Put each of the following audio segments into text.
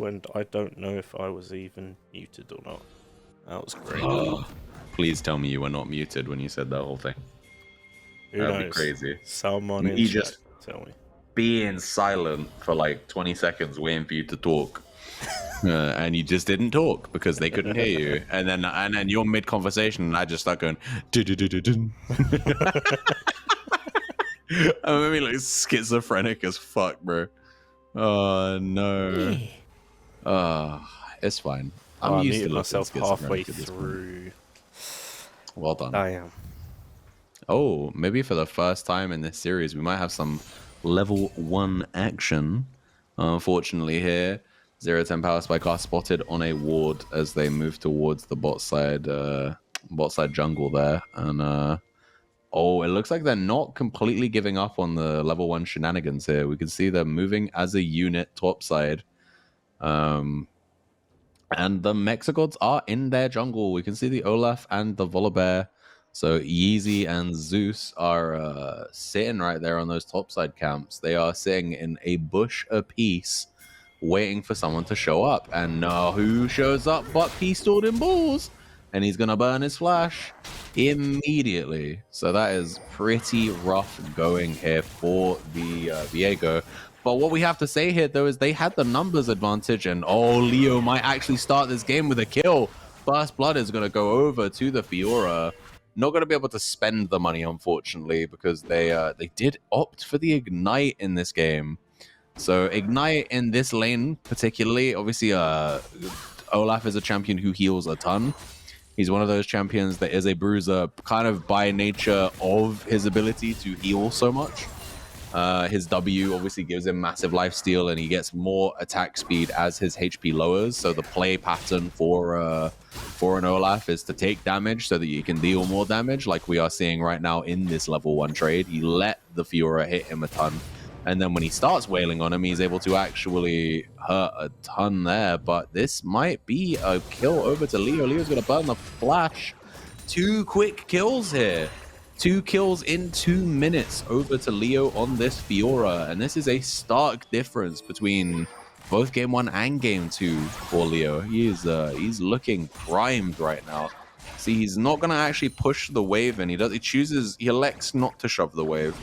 and I don't know if I was even muted or not. That was great. Please tell me you were not muted when you said that whole thing. Who That'd knows? be crazy. Someone in Me chat, just tell me. being silent for like 20 seconds waiting for you to talk. And you just didn't talk because they couldn't hear you. And then you're mid conversation and I just start going dun. I made me like schizophrenic as fuck, bro. Oh no. It's fine. I used muted to myself halfway through. Well done. I am. Oh, maybe for the first time in this series, we might have some level 1 action. Unfortunately here, 0-10 Powerspike are spotted on a ward as they move towards the bot side jungle there. And it looks like they're not completely giving up on the level 1 shenanigans here. We can see they're moving as a unit topside. And the MexiGods are in their jungle. We can see the Olaf and the Volibear. So Yeezy and Zeus are sitting right there on those topside camps. They are sitting in a bush apiece, waiting for someone to show up. And who shows up but Pistol and Balls? And he's going to burn his flash immediately. So that is pretty rough going here for the Viego. But what we have to say here, though, is they had the numbers advantage. And, Leo might actually start this game with a kill. First Blood is going to go over to the Fiora. Not going to be able to spend the money, unfortunately, because they did opt for the Ignite in this game. So Ignite in this lane, particularly, obviously, Olaf is a champion who heals a ton. He's one of those champions that is a bruiser, kind of by nature of his ability to heal so much. His W obviously gives him massive lifesteal, and he gets more attack speed as his HP lowers. So the play pattern for an Olaf is to take damage so that you can deal more damage, like we are seeing right now in this level 1 trade. He let the Fiora hit him a ton, and then when he starts wailing on him, he's able to actually hurt a ton there. But this might be a kill over to Leo. Leo's going to burn the flash. 2 quick kills here. 2 kills in 2 minutes over to Leo on this Fiora. And this is a stark difference between both Game 1 and Game 2 for Leo. He's looking primed right now. See, he's not going to actually push the wave, and he elects not to shove the wave.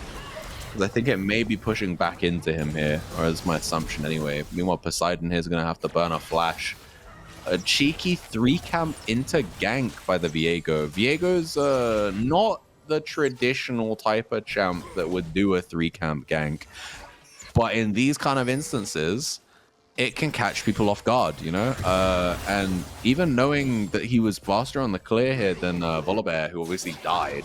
Because I think it may be pushing back into him here, or that's my assumption anyway. Meanwhile, Poseidon here is going to have to burn a flash. A cheeky 3-camp into gank by the Viego. Viego's not the traditional type of champ that would do a 3-camp gank, but in these kind of instances it can catch people off guard, you know. And even knowing that he was faster on the clear here than Volibear, who obviously died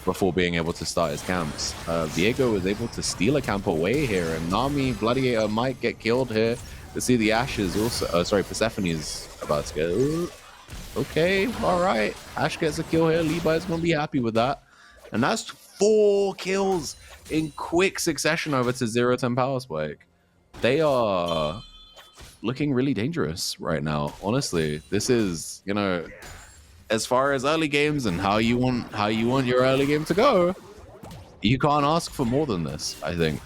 before being able to start his camps, Viego was able to steal a camp away here, and Nami Gladiator might get killed here. To see the Ashes also Persephone's about to go. Okay, all right, Ash gets a kill here. Levi's gonna be happy with that. And that's 4 kills in quick succession over to 0-10 Powerspike. They are looking really dangerous right now. Honestly, this is, you know, as far as early games and how you want your early game to go, you can't ask for more than this, I think.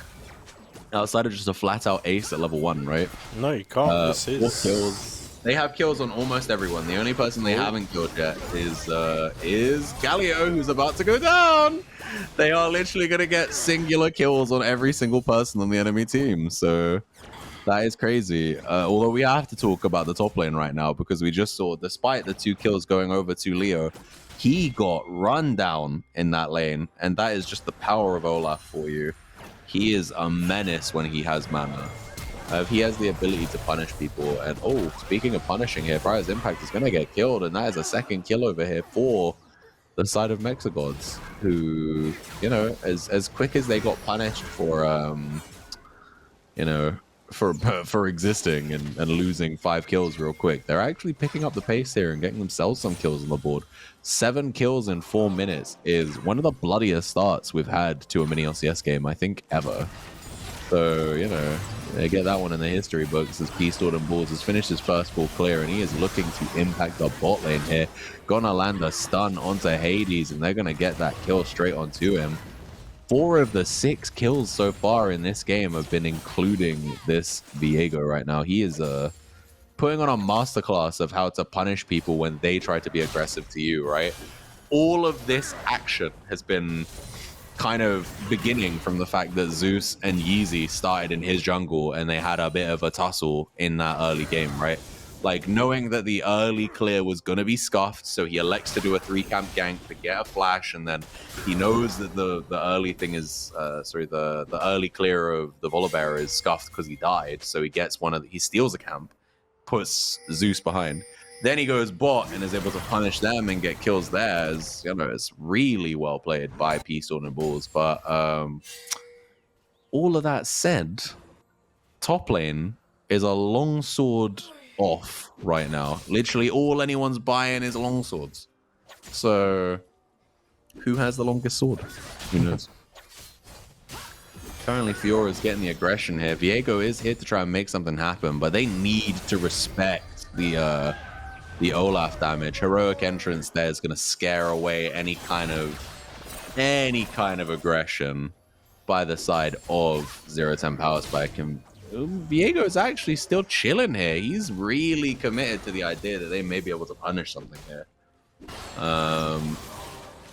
Outside of just a flat out ace at level 1, right? No, you can't. This 4 is kills. They have kills on almost everyone. The only person they haven't killed yet is Galio, who's about to go down. They are literally going to get singular kills on every single person on the enemy team. So that is crazy. Although we have to talk about the top lane right now, because we just saw, despite the 2 kills going over to Leo, he got run down in that lane. And that is just the power of Olaf for you. He is a menace when he has mana. He has the ability to punish people. And speaking of punishing here, Briar's Impact is going to get killed, and that is a 2nd kill over here for the side of MexiGods, who, you know, as quick as they got punished for you know, for existing and losing 5 kills real quick, they're actually picking up the pace here and getting themselves some kills on the board. 7 kills in 4 minutes is one of the bloodiest starts we've had to a mini LCS game, I think, ever. So, you know, they get that one in the history books as Pistol and Balls has finished his first ball clear, and he is looking to impact the bot lane here. Gonna land a stun onto Hades, and they're gonna get that kill straight onto him. 4 of the 6 kills so far in this game have been including this Viego right now. He is putting on a masterclass of how to punish people when they try to be aggressive to you, right? All of this action has been kind of beginning from the fact that Zeus and Yeezy started in his jungle and they had a bit of a tussle in that early game, right? Like, knowing that the early clear was going to be scuffed, so he elects to do a 3-camp gank to get a flash, and then he knows that the early thing is, the early clear of the Volibear is scuffed because he died, so he gets he steals a camp, puts Zeus behind. Then he goes bot and is able to punish them and get kills there. It's really well played by P-Storm and Bulls. But all of that said, top lane is a longsword off right now. Literally all anyone's buying is longswords. So who has the longest sword? Who knows? Currently, Fiora's getting the aggression here. Viego is here to try and make something happen, but they need to respect the Olaf damage. Heroic entrance there is going to scare away any kind of aggression by the side of 0-10 Powerspike. And Viego is actually still chilling here. He's really committed to the idea that they may be able to punish something here.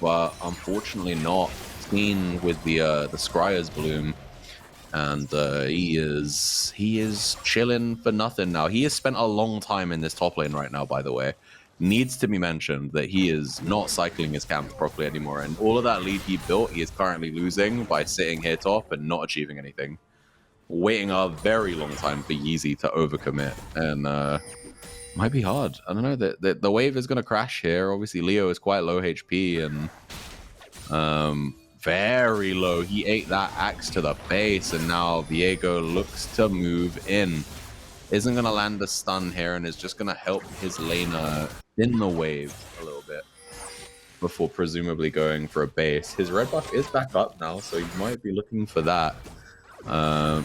But unfortunately not seen with the Scryer's Bloom. And he is chilling for nothing now. He has spent a long time in this top lane right now, by the way. Needs to be mentioned that he is not cycling his camps properly anymore. And all of that lead he built, he is currently losing by sitting here top and not achieving anything. Waiting a very long time for Yeezy to overcommit. And might be hard. I don't know. The wave is going to crash here. Obviously, Leo is quite low HP and very low. He ate that axe to the face, and now Viego looks to move in. Isn't going to land the stun here and is just going to help his laner in the wave a little bit before presumably going for a base. His red buff is back up now, so you might be looking for that.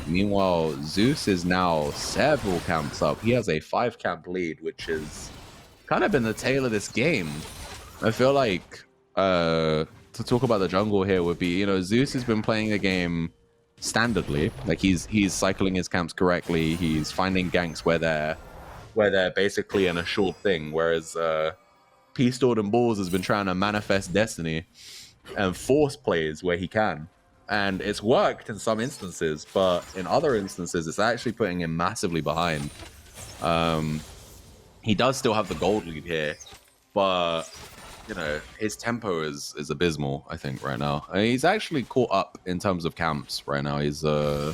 Meanwhile, Zeus is now several camps up. He has a 5-camp lead, which is kind of been the tail of this game. I feel like to talk about the jungle here would be, Zeus has been playing the game standardly. Like he's cycling his camps correctly. He's finding ganks where they're basically in a short thing. Whereas P-Stored and Balls has been trying to manifest destiny and force plays where he can. And it's worked in some instances, but in other instances, it's actually putting him massively behind. He does still have the gold lead here, but his tempo is abysmal, I think, right now. He's actually caught up in terms of camps right now. He's, all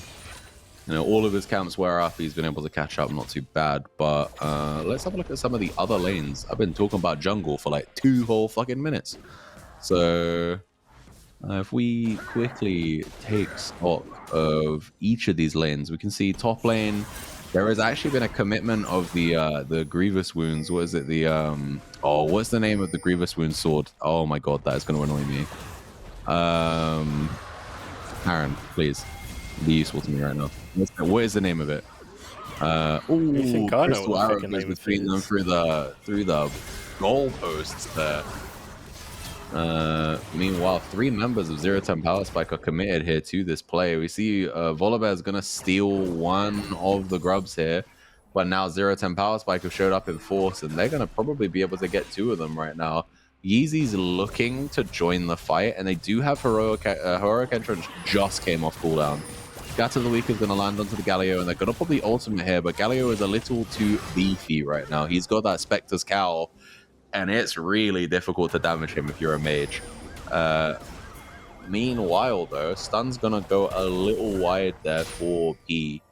of his camps were up. He's been able to catch up, not too bad. But let's have a look at some of the other lanes. I've been talking about jungle for like 2 whole fucking minutes. So if we quickly take stock of each of these lanes, we can see top lane, there has actually been a commitment of the Grievous Wounds. What is it? What's the name of the Grievous Wounds sword? Oh my god, that is going to annoy me. Aaron, please be useful to me right now. What is the name of it? I think I know Crystal what the Arrow freaking goes name between them through the goalposts there. Meanwhile, 3 members of 0-10 Powerspike are committed here to this play. We see Volibear is going to steal one of the grubs here, but now 0-10 Powerspike have showed up in force, and they're going to probably be able to get 2 of them right now. Yeezy's looking to join the fight, and they do have Heroic Entrance just came off cooldown. Scatter of the Week is going to land onto the Galio, and they're going to probably ultimate here, but Galio is a little too beefy right now. He's got that Spectre's Cowl, and it's really difficult to damage him if you're a mage. Meanwhile, though, stun's gonna go a little wide there for P.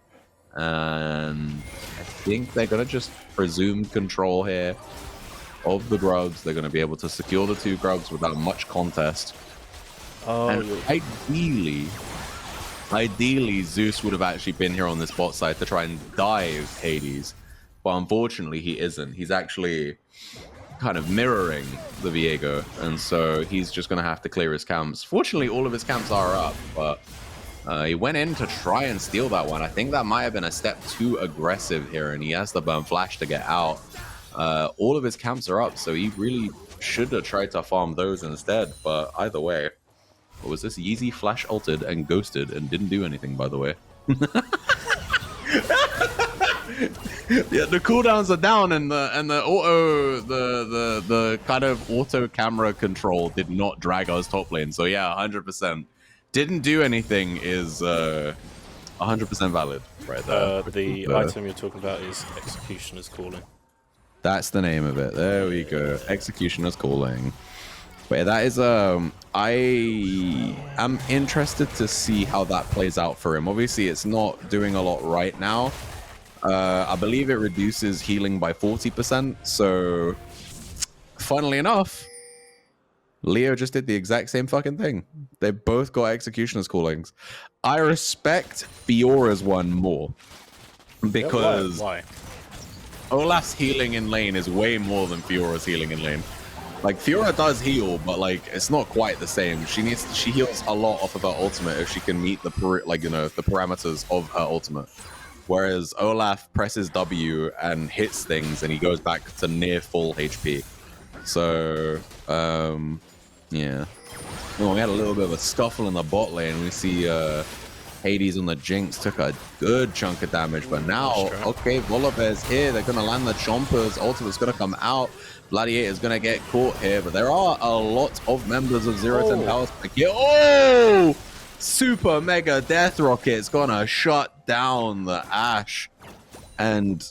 And I think they're gonna just presume control here of the grubs. They're gonna be able to secure the 2 grubs without much contest. And ideally, Zeus would have actually been here on this bot side to try and dive Hades. But unfortunately, he isn't. He's actually kind of mirroring the Viego, and so he's just going to have to clear his camps. Fortunately, all of his camps are up, but he went in to try and steal that one. I think that might have been a step too aggressive here, and he has to burn flash to get out. All of his camps are up, so he really should have tried to farm those instead, but either way. What was this? Yeezy flash ulted and ghosted and didn't do anything, by the way. Yeah, the cooldowns are down, and the kind of auto camera control did not drag us top lane. So yeah, 100%. Didn't do anything is 100% valid right there. The item you're talking about is Executioner's Calling. That's the name of it. There we go. Executioner's Calling. But that is I am interested to see how that plays out for him. Obviously, it's not doing a lot right now. I believe it reduces healing by 40%. So, funnily enough, Leo just did the exact same fucking thing. They both got Executioner's Callings. I respect Fiora's one more because Why? Olaf's healing in lane is way more than Fiora's healing in lane. Like, Fiora does heal, but like it's not quite the same. She heals a lot off of her ultimate if she can meet the the parameters of her ultimate. Whereas Olaf presses W and hits things, and he goes back to near full HP. So, yeah. Well, we had a little bit of a scuffle in the bot lane. We see Hades on the Jinx took a good chunk of damage, but now, okay, Volibear's here. They're going to land the Chompers. Ultimate's going to come out. Gladiator's going to get caught here, but there are a lot of members of 0-10 Powerspike here. Oh! Super Mega Death Rocket's going to shut down the Ashe. And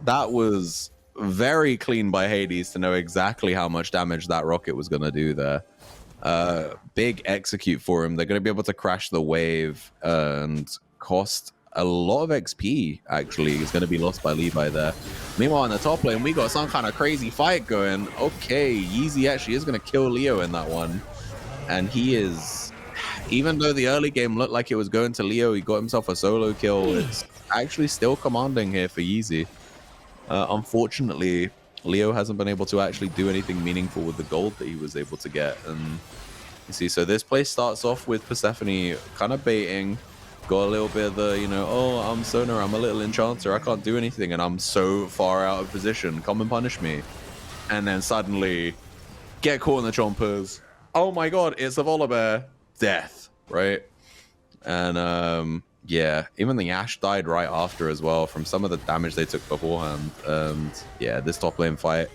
that was very clean by Hades to know exactly how much damage that rocket was going to do there. Big execute for him. They're going to be able to crash the wave and cost a lot of XP, actually. Is going to be lost by Levi there. Meanwhile, in the top lane, we got some kind of crazy fight going. Okay, Yeezy actually is going to kill Leo in that one. And he is, even though the early game looked like it was going to Leo, he got himself a solo kill. It's actually still commanding here for Yeezy. Unfortunately, Leo hasn't been able to actually do anything meaningful with the gold that he was able to get. And you see, so this play starts off with Persephone kind of baiting. Got a little bit of the, oh, I'm Sonar, I'm a little enchanter, I can't do anything, and I'm so far out of position, come and punish me. And then suddenly, get caught in the chompers. Oh my god, it's a Volibear. Death, right? And, yeah, even the Ashe died right after as well from some of the damage they took beforehand. And, yeah, this top lane fight,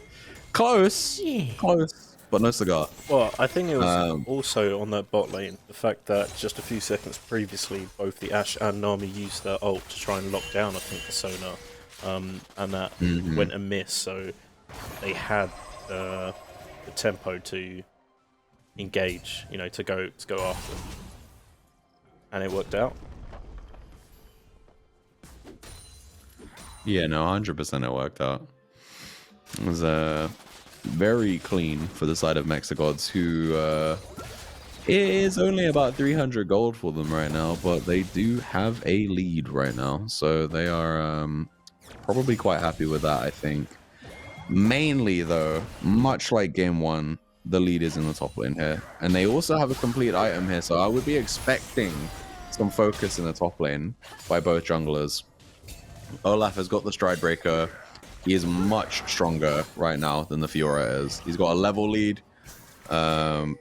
close, but no cigar. Well, I think it was also on that bot lane, the fact that just a few seconds previously, both the Ashe and Nami used their ult to try and lock down, I think, the Sonar, and that went amiss, so they had the tempo to engage, to go after them. And it worked out. Yeah, no, 100% it worked out. It was very clean for the side of MexiGods, who it is only about 300 gold for them right now, but they do have a lead right now, so they are probably quite happy with that, I think. Mainly, though, much like game one, the lead is in the top lane here, and they also have a complete item here, so I would be expecting some focus in the top lane by both junglers. Olaf has got the Stride Breaker. He is much stronger right now than the Fiora is. He's got a level lead.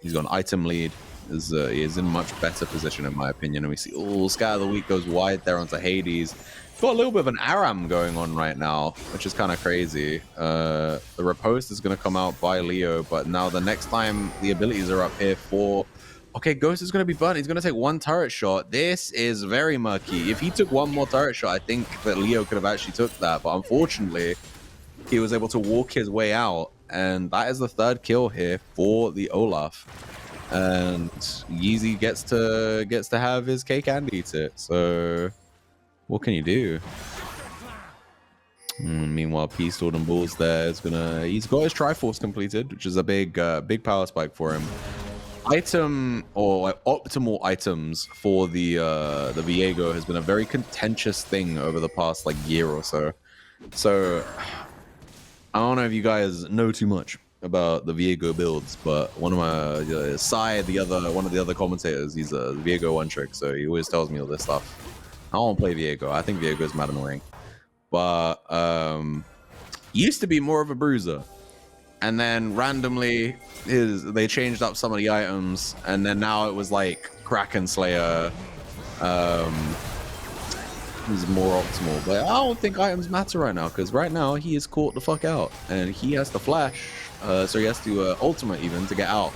He's got an item lead. He is in much better position, in my opinion. And we see, Scatter the Weak goes wide there onto Hades. Got a little bit of an Aram going on right now, which is kind of crazy. The Riposte is going to come out by Leo, but now the next time the abilities are up here for... Okay, Ghost is going to be burnt. He's going to take one turret shot. This is very murky. If he took one more turret shot, I think that Leo could have actually took that. But unfortunately, he was able to walk his way out. And that is the third kill here for the Olaf. And Yeezy gets to have his cake and eat it. So what can you do? Meanwhile, Peace Lord and Bulls there is he's got his Triforce completed, which is a big power spike for him. Item or like optimal items for the Viego has been a very contentious thing over the past year or so. So I don't know if you guys know too much about the Viego builds, but one of my one of the other commentators, he's a Viego one trick, so he always tells me all this stuff. I don't play Viego. I think Viego is mad annoying, but used to be more of a bruiser. And then randomly, they changed up some of the items, and then now it was like Kraken Slayer, is more optimal. But I don't think items matter right now, because right now he is caught the fuck out, and he has to flash. So he has to ultimate even to get out.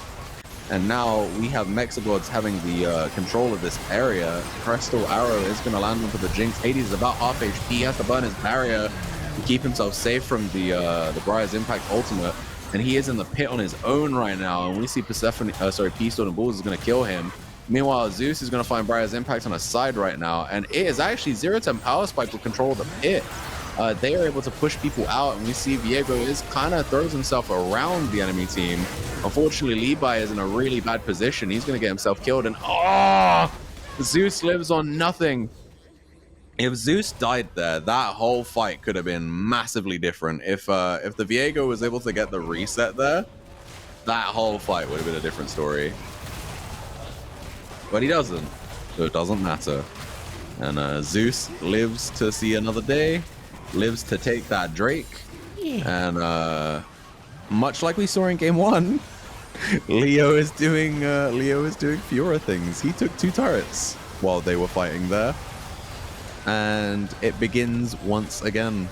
And now we have MexiGods having the control of this area. Crystal Arrow is going to land onto the Jinx. Hades is about half HP. He has to burn his barrier to keep himself safe from the Briar's Impact ultimate. And he is in the pit on his own right now. And we see Persephone, Peastone and Bulls is going to kill him. Meanwhile, Zeus is going to find Briar's Impact on his side right now. And it is actually 0-10 Powerspike with control of the pit. They are able to push people out, and we see Viego is kind of throws himself around the enemy team. Unfortunately, Levi is in a really bad position. He's going to get himself killed, and Zeus lives on nothing. If Zeus died there, that whole fight could have been massively different. If the Viego was able to get the reset there, that whole fight would have been a different story. But he doesn't, so it doesn't matter. And Zeus lives to see another day. Lives to take that Drake, and much like we saw in game 1, Leo is doing Fiora things. He took 2 turrets while they were fighting there, and it begins once again.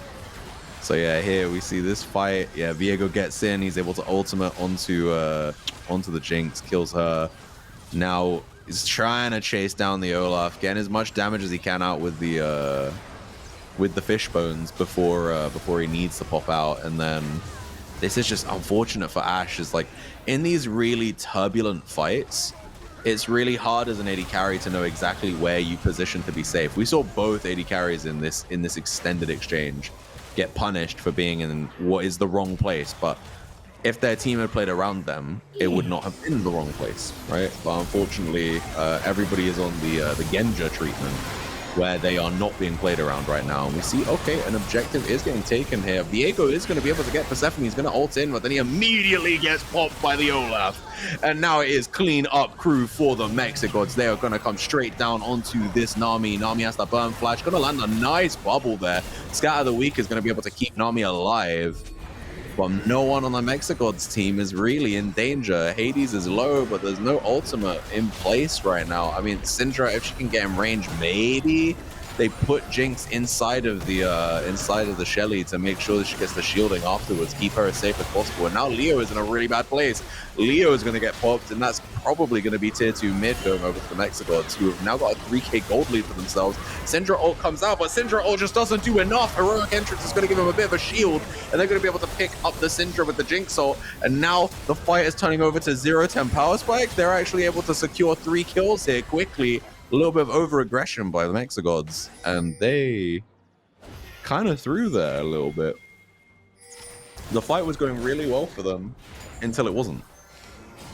So yeah, here we see this fight. Yeah, Viego gets in. He's able to ultimate onto the Jinx, kills her. Now he's trying to chase down the Olaf, getting as much damage as he can out with the fish bones before he needs to pop out. And then this is just unfortunate for Ashe. Is like in these really turbulent fights, it's really hard as an AD carry to know exactly where you position to be safe. We saw both AD carries in this extended exchange get punished for being in what is the wrong place, but if their team had played around them, it would not have been the wrong place, right? But unfortunately, everybody is on the Genja treatment, where they are not being played around right now. And we see, okay, an objective is getting taken here. Viego is going to be able to get Persephone. He's going to ult in, but then he immediately gets popped by the Olaf. And now it is clean up crew for the MexiGods. They are going to come straight down onto this Nami. Nami has the burn flash. Going to land a nice bubble there. Scatter the Weak is going to be able to keep Nami alive. But no one on the MexiGods team is really in danger. Hades is low, but there's no ultimate in place right now. I mean, Syndra, if she can get in range, maybe. They put Jinx inside of the Shelly to make sure that she gets the shielding afterwards, keep her as safe as possible. And now Leo is in a really bad place. Leo is going to get popped, and that's probably going to be tier 2 mid going over to the MexiGods, who have now got a 3k gold lead for themselves. Syndra ult comes out, but Syndra ult just doesn't do enough. Heroic Entrance is going to give him a bit of a shield, and they're going to be able to pick up the Syndra with the Jinx ult. And now the fight is turning over to 0-10 Powerspike. They're actually able to secure 3 kills here quickly. A little bit of over-aggression by the MexiGods, and they kind of threw there a little bit. The fight was going really well for them until it wasn't.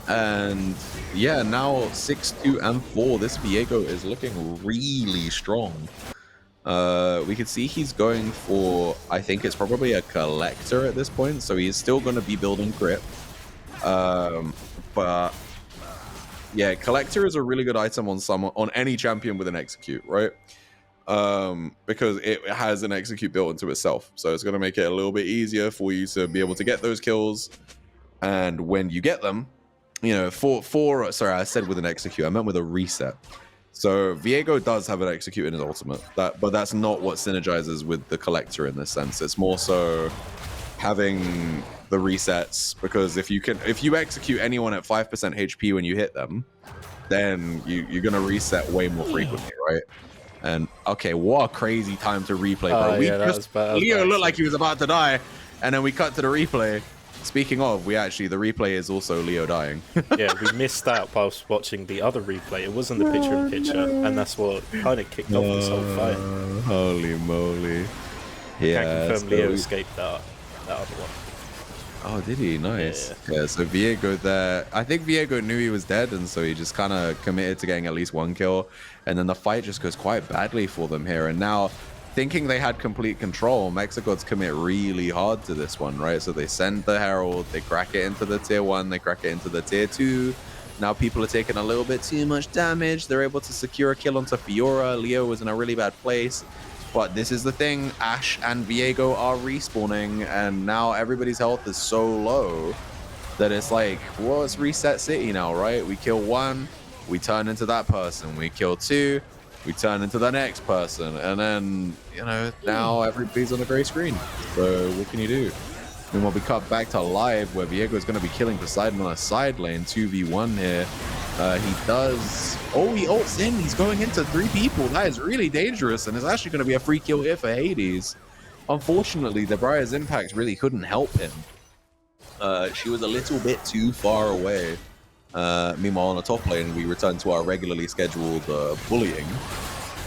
And yeah, now 6-2 and 4, this Viego is looking really strong. We can see he's going for, I think it's probably a collector at this point, so he's still going to be building crit. But yeah, collector is a really good item on any champion with an execute, right? Because it has an execute built into itself, so it's going to make it a little bit easier for you to be able to get those kills. And when you get them, you know, sorry, I said with an execute, I meant with a reset. So Viego does have an execute in his ultimate, but that's not what synergizes with the collector in this sense. It's more so having the resets, because if you execute anyone at 5% HP when you hit them, then you're gonna reset way more frequently, right? And okay, what a crazy time to replay, bro. Leo looked like he was about to die, and then we cut to the replay. Speaking of, the replay is also Leo dying. Yeah, we missed that whilst watching the other replay. It wasn't the picture-in-picture, and that's what kind of kicked off this whole fight. Holy moly. Yeah, I can confirm Leo escaped that other one. Oh, did he? Nice. Yeah, so Viego there. I think Viego knew he was dead, and so he just kind of committed to getting at least 1 kill. And then the fight just goes quite badly for them here. And now, thinking they had complete control, MexiGods commit really hard to this one, right? So they send the Herald, they crack it into the tier 1, they crack it into the tier 2. Now people are taking a little bit too much damage. They're able to secure a kill onto Fiora. Leo was in a really bad place. But this is the thing, Ashe and Viego are respawning, and now everybody's health is so low that it's like, well, it's reset city now, right? We kill 1, we turn into that person. We kill 2, We turn into the next person, and then, you know, now everybody's on a gray screen. So what can you do? Meanwhile, we cut back to live where Viego is going to be killing Poseidon on a side lane, 2v1 here. He does... Oh, he ults in. He's going into 3 people. That is really dangerous, and it's actually going to be a free kill here for Hades. Unfortunately, the Briar's impact really couldn't help him. She was a little bit too far away. Meanwhile, on the top lane, we return to our regularly scheduled bullying.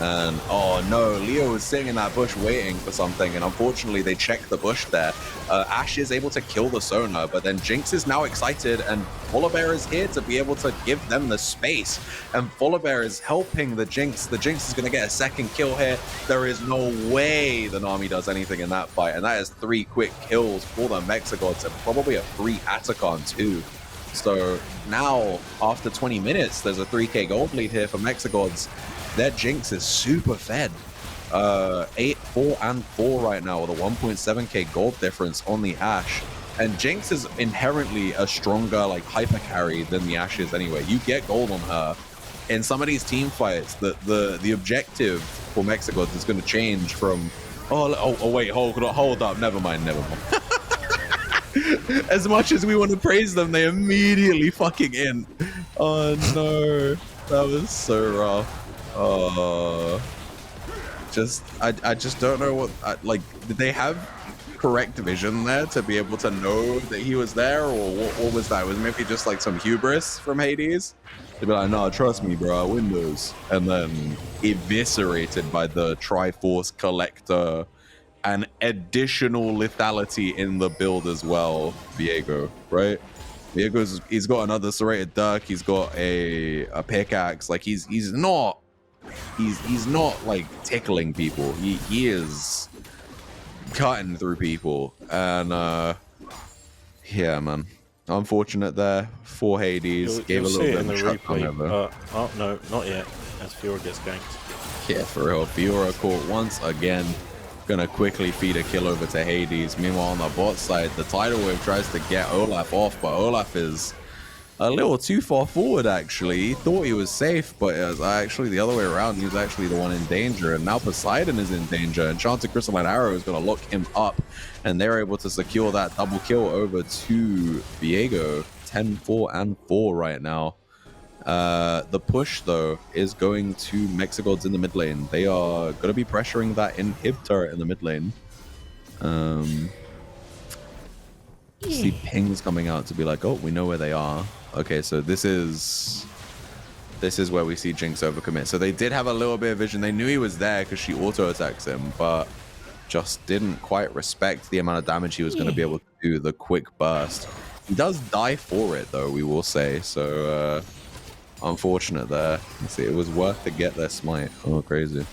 And oh no, Leo was sitting in that bush waiting for something, and unfortunately they checked the bush there. Ashe is able to kill the Sona, but then Jinx is now excited, and Volibear is here to be able to give them the space. And Volibear is helping the Jinx. The Jinx is going to get a second kill here. There is no way the Nami does anything in that fight, and that is 3 quick kills for the MexiGods, and probably a free Atacon too. So now, after 20 minutes, there's a 3k gold lead here for MexiGods. Their Jinx is super fed. 8, 4, and 4 right now with a 1.7k gold difference on the Ashe. And Jinx is inherently a stronger, like, hyper carry than the Ashe is anyway. You get gold on her. In some of these team fights, the objective for MexiGods is going to change from, wait, hold up, never mind. As much as we want to praise them, they immediately fucking in. Oh no, that was so rough. I just don't know what, like, did they have correct vision there to be able to know that he was there, or what was that? Was maybe just like some hubris from Hades? They'd be like, no, trust me, bro, Windows. And then eviscerated by the Triforce Collector and additional lethality in the build as well, Viego, right? He's got another serrated duck, he's got a pickaxe, like he's not like tickling people. He is cutting through people, and yeah, man. Unfortunate there for Hades. Gave a little bit of a replay. Oh no, not yet. As Fiora gets ganked. Yeah, for real. Fiora caught once again. Gonna quickly feed a kill over to Hades. Meanwhile, on the bot side, the tidal wave tries to get Olaf off, but Olaf is a little too far forward, actually. He thought he was safe, but it was actually the other way around. He was actually the one in danger, and now Poseidon is in danger. Enchanted Crystalline Arrow is going to lock him up, and they're able to secure that double kill over to Viego. 10, 4, and 4 right now. The push, though, is going to MexiGods in the mid lane. They are going to be pressuring that inhib turret in the mid lane. See pings coming out to be like, oh, we know where they are. Okay, so this is where we see Jinx overcommit. So they did have a little bit of vision. They knew he was there because she auto-attacks him, but just didn't quite respect the amount of damage he was going to be able to do, the quick burst. He does die for it, though, we will say. So, unfortunate there. Let's see, it was worth to get their smite. Oh, crazy.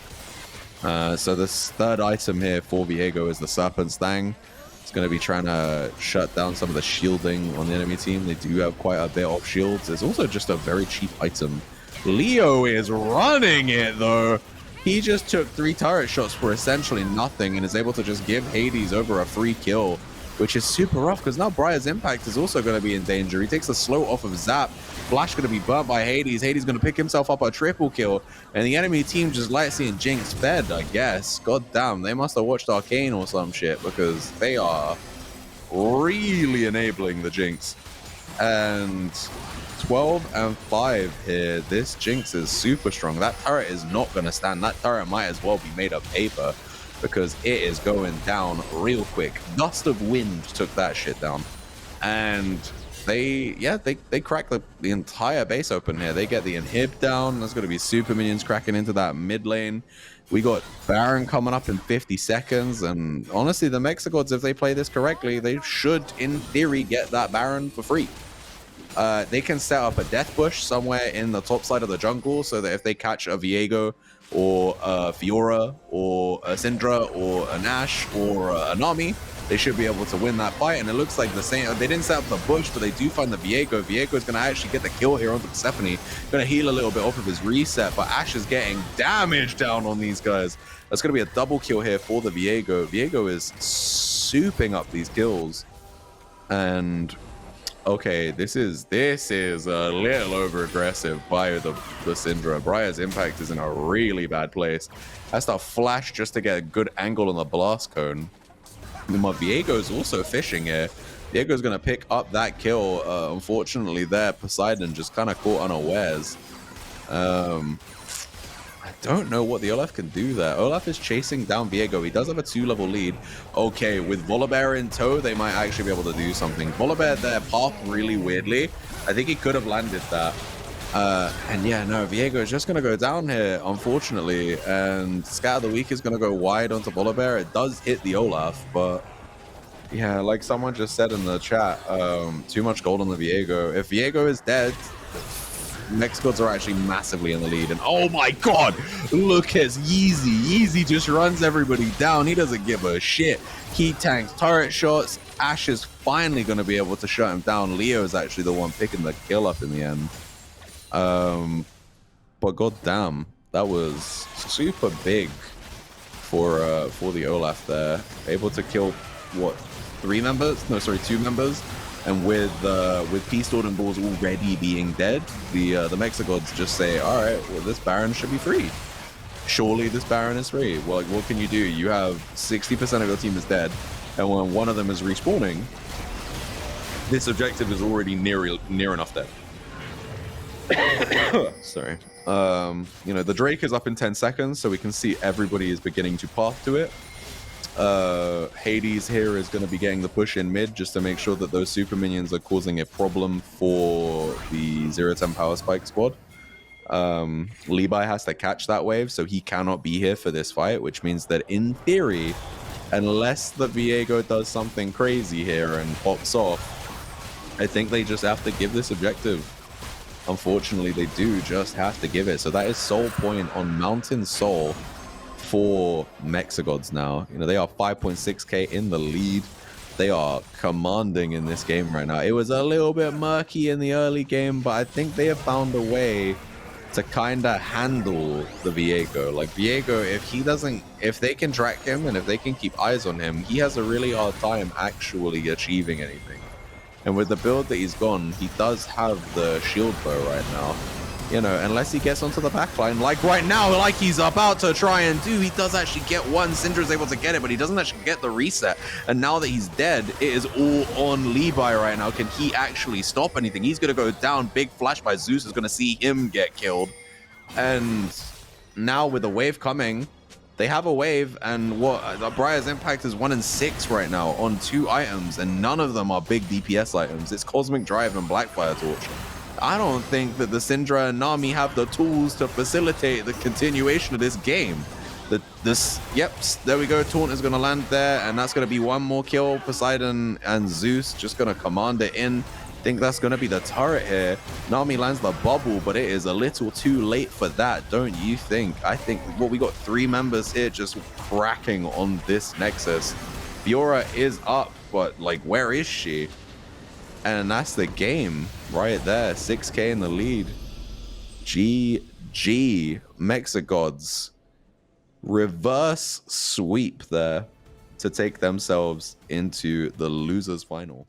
So this third item here for Viego is the Serpent's Thang. It's going to be trying to shut down some of the shielding on the enemy team. They do have quite a bit of shields. It's also just a very cheap item. Leo is running it, though. He just took 3 turret shots for essentially nothing and is able to just give Hades over a free kill, which is super rough because now Briar's impact is also going to be in danger. He takes the slow off of Zap. Flash going to be burnt by Hades. Hades going to pick himself up a triple kill. And the enemy team just like seeing Jinx fed, I guess. God damn, they must have watched Arcane or some shit because they are really enabling the Jinx. And 12 and 5 here. This Jinx is super strong. That turret is not going to stand. That turret might as well be made of paper, because it is going down real quick. Gust of wind took that shit down. And they crack the entire base open here. They get the inhib down. There's going to be super minions cracking into that mid lane. We got Baron coming up in 50 seconds. And honestly, the MexiGods, if they play this correctly, they should, in theory, get that Baron for free. They can set up a death bush somewhere in the top side of the jungle so that if they catch a Viego or a Fiora or a Syndra or an Ashe or a Nami, they should be able to win that fight. And it looks like the same. They didn't set up the bush, but they do find the Viego. Viego is going to actually get the kill here onto Persephone. Going to heal a little bit off of his reset, but Ashe is getting damage down on these guys. That's going to be a double kill here for the Viego. Viego is souping up these kills. And Okay, this is a little over aggressive by the Syndra. Briar's Impact is in a really bad place. Has to flash just to get a good angle on the blast cone. My Viego's also fishing here. Viego's gonna pick up that kill. Unfortunately, there Poseidon just kind of caught unawares. I don't know what the Olaf can do there. Olaf is chasing down Viego. He does have a 2-level lead. Okay, with Volibear in tow, they might actually be able to do something. Volibear there parked really weirdly. I think he could have landed that. And yeah, no, Viego is just going to go down here, unfortunately. And Scatter the Weak is going to go wide onto Volibear. It does hit the Olaf, but yeah, like someone just said in the chat, too much gold on the Viego. If Viego is dead, MexiGods are actually massively in the lead. And oh my god, look at Yeezy. Yeezy just runs everybody down. He doesn't give a shit. He tanks turret shots. Ash is finally going to be able to shut him down. Leo is actually the one picking the kill up in the end. But goddamn, that was super big for the Olaf there. Able to kill, what, 3 members? No, sorry, 2 members. And with Peace Sword and Balls already being dead, the MexiGods just say, all right, well, this Baron should be free. Surely this Baron is free. Well, like, what can you do? You have 60% of your team is dead, and when one of them is respawning, this objective is already near enough dead. Sorry. You know, the Drake is up in 10 seconds, so we can see everybody is beginning to path to it. Hades here is going to be getting the push in mid just to make sure that those super minions are causing a problem for the 0-10 Powerspike squad. Levi has to catch that wave, so he cannot be here for this fight, which means that in theory, unless the Viego does something crazy here and pops off, I think they just have to give this objective. Unfortunately, they do just have to give it. So that is Soul Point on Mountain Soul for MexiGods now. You know, they are 5.6k in the lead. They are commanding in this game right now. It was a little bit murky in the early game, but I think they have found a way to kind of handle the Viego. Like Viego, if they can track him and if they can keep eyes on him, he has a really hard time actually achieving anything. And with the build that he's gone, he does have the shield bow right now. You know, unless he gets onto the backline, like right now, like he's about to try and do, he does actually get one. Syndra's able to get it, but he doesn't actually get the reset. And now that he's dead, it is all on Levi right now. Can he actually stop anything? He's going to go down. Big flash by Zeus is going to see him get killed. And now with the wave coming, they have a wave, and what Briar's Impact is 1 in 6 right now on 2 items, and none of them are big DPS items. It's Cosmic Drive and Blackfire Torch. I don't think that the Syndra and Nami have the tools to facilitate the continuation of this game. Yep, there we go. Taunt is going to land there, and that's going to be one more kill. Poseidon and Zeus just going to command it in. I think that's going to be the turret here. Nami lands the bubble, but it is a little too late for that, don't you think? I think, well, we got 3 members here just cracking on this Nexus. Fiora is up, but, like, where is she? And that's the game right there. 6k in the lead. GG. MexiGods. Reverse sweep there to take themselves into the losers final.